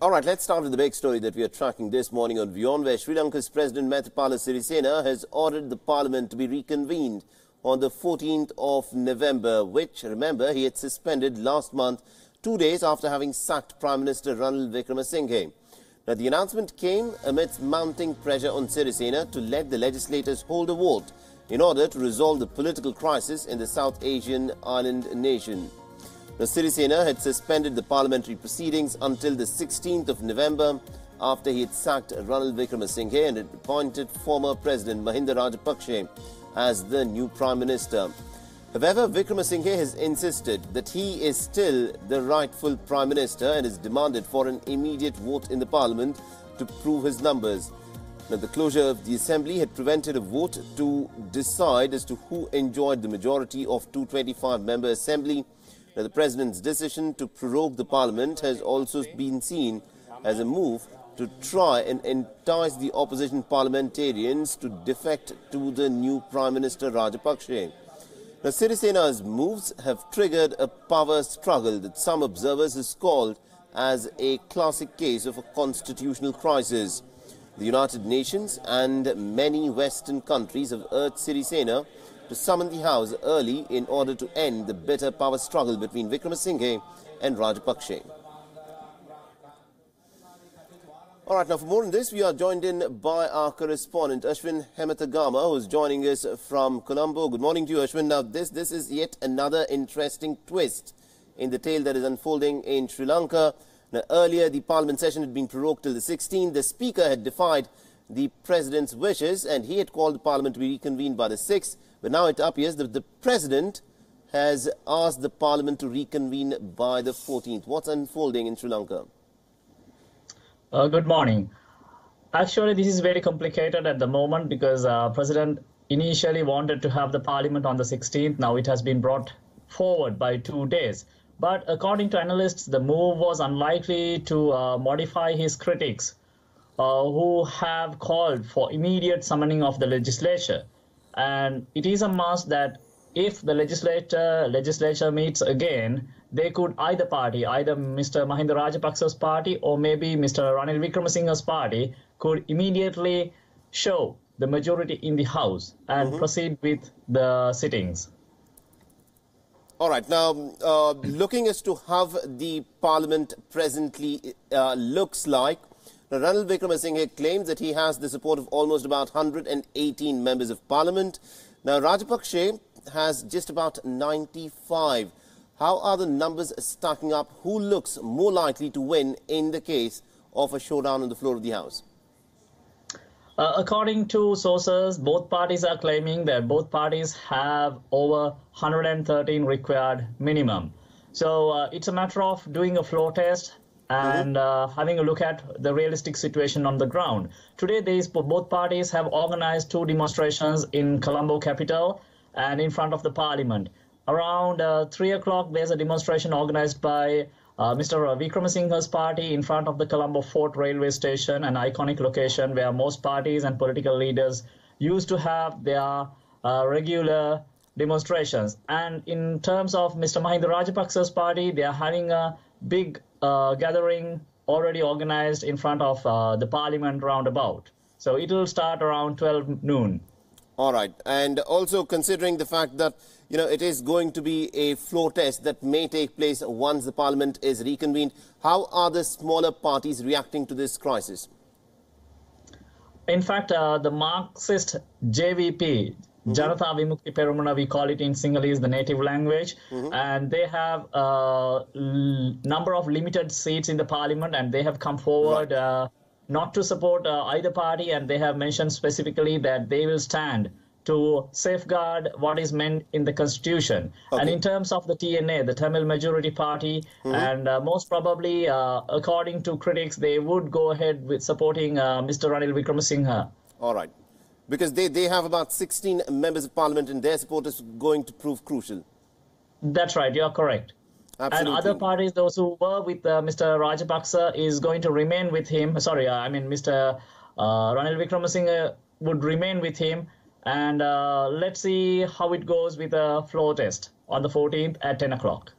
All right, let's start with the big story that we are tracking this morning on Wion, where Sri Lanka's President Maithripala Sirisena has ordered the parliament to be reconvened on the 14th of November, which, remember, he had suspended last month, 2 days after having sacked Prime Minister Ranil Wickeremesinghe. Now, the announcement came amidst mounting pressure on Sirisena to let the legislators hold a vote in order to resolve the political crisis in the South Asian island nation. Now, Sirisena had suspended the parliamentary proceedings until the 16th of November after he had sacked Ranil Wickeremesinghe and had appointed former President Mahinda Rajapaksa as the new Prime Minister. However, Wickeremesinghe has insisted that he is still the rightful Prime Minister and has demanded for an immediate vote in the Parliament to prove his numbers. Now, the closure of the Assembly had prevented a vote to decide as to who enjoyed the majority of 225-member Assembly. Now, the President's decision to prorogue the Parliament has also been seen as a move to try and entice the opposition parliamentarians to defect to the new Prime Minister Rajapaksa. Now, Sirisena's moves have triggered a power struggle that some observers have called as a classic case of a constitutional crisis. The United Nations and many Western countries have urged Sirisena to summon the House early in order to end the bitter power struggle between Wickeremesinghe and Rajapaksa. All right, now for more on this, we are joined in by our correspondent, Ashwin Hematagama, who is joining us from Colombo. Good morning to you, Ashwin. Now, this is yet another interesting twist in the tale that is unfolding in Sri Lanka. Now, earlier, the parliament session had been prorogued till the 16th. The speaker had defied the president's wishes and he had called the parliament to be reconvened by the 6th. But now it appears that the president has asked the parliament to reconvene by the 14th. What's unfolding in Sri Lanka? Good morning. Actually, this is very complicated at the moment because President initially wanted to have the parliament on the 16th. Now it has been brought forward by 2 days. But according to analysts, the move was unlikely to modify his critics who have called for immediate summoning of the legislature. And it is a must that if the legislature meets again, they could either party, either Mr. Mahinda Rajapaksa's party or maybe Mr. Ranil Wickeremesinghe's party could immediately show the majority in the House and proceed with the sittings. All right. Now, looking as to how the parliament presently looks like, Ranil Wickeremesinghe claims that he has the support of almost about 118 members of parliament. Now, Rajapaksa has just about 95. How are the numbers stacking up? Who looks more likely to win in the case of a showdown on the floor of the House? According to sources, both parties are claiming that both parties have over 113 required minimum. So it's a matter of doing a floor test and having a look at the realistic situation on the ground. Today, both parties have organized 2 demonstrations in Colombo capital and in front of the parliament. Around 3 o'clock, there's a demonstration organized by Mr. Wickeremesinghe's party in front of the Colombo Fort railway station, an iconic location where most parties and political leaders used to have their regular demonstrations. And in terms of Mr. Mahinda Rajapaksa's party, they are having a big gathering already organized in front of the parliament roundabout. So it will start around 12 noon. All right. And also considering the fact that, it is going to be a floor test that may take place once the parliament is reconvened, how are the smaller parties reacting to this crisis? In fact, the Marxist JVP, Janata Vimukti Perumuna, we call it in Sinhalese, the native language, and they have a number of limited seats in the parliament, and they have come forward not to support either party, and they have mentioned specifically that they will stand to safeguard what is meant in the constitution. And in terms of the TNA, the Tamil Majority Party, and most probably, according to critics, they would go ahead with supporting Mr. Ranil Wickeremesinghe. All right. Because they have about 16 members of parliament and their support is going to prove crucial. That's right, you are correct. Absolutely. And other parties, those who were with Mr. Rajapaksa, is going to remain with him. Mr. Ranil Wickeremesinghe would remain with him. And let's see how it goes with the floor test on the 14th at 10 o'clock.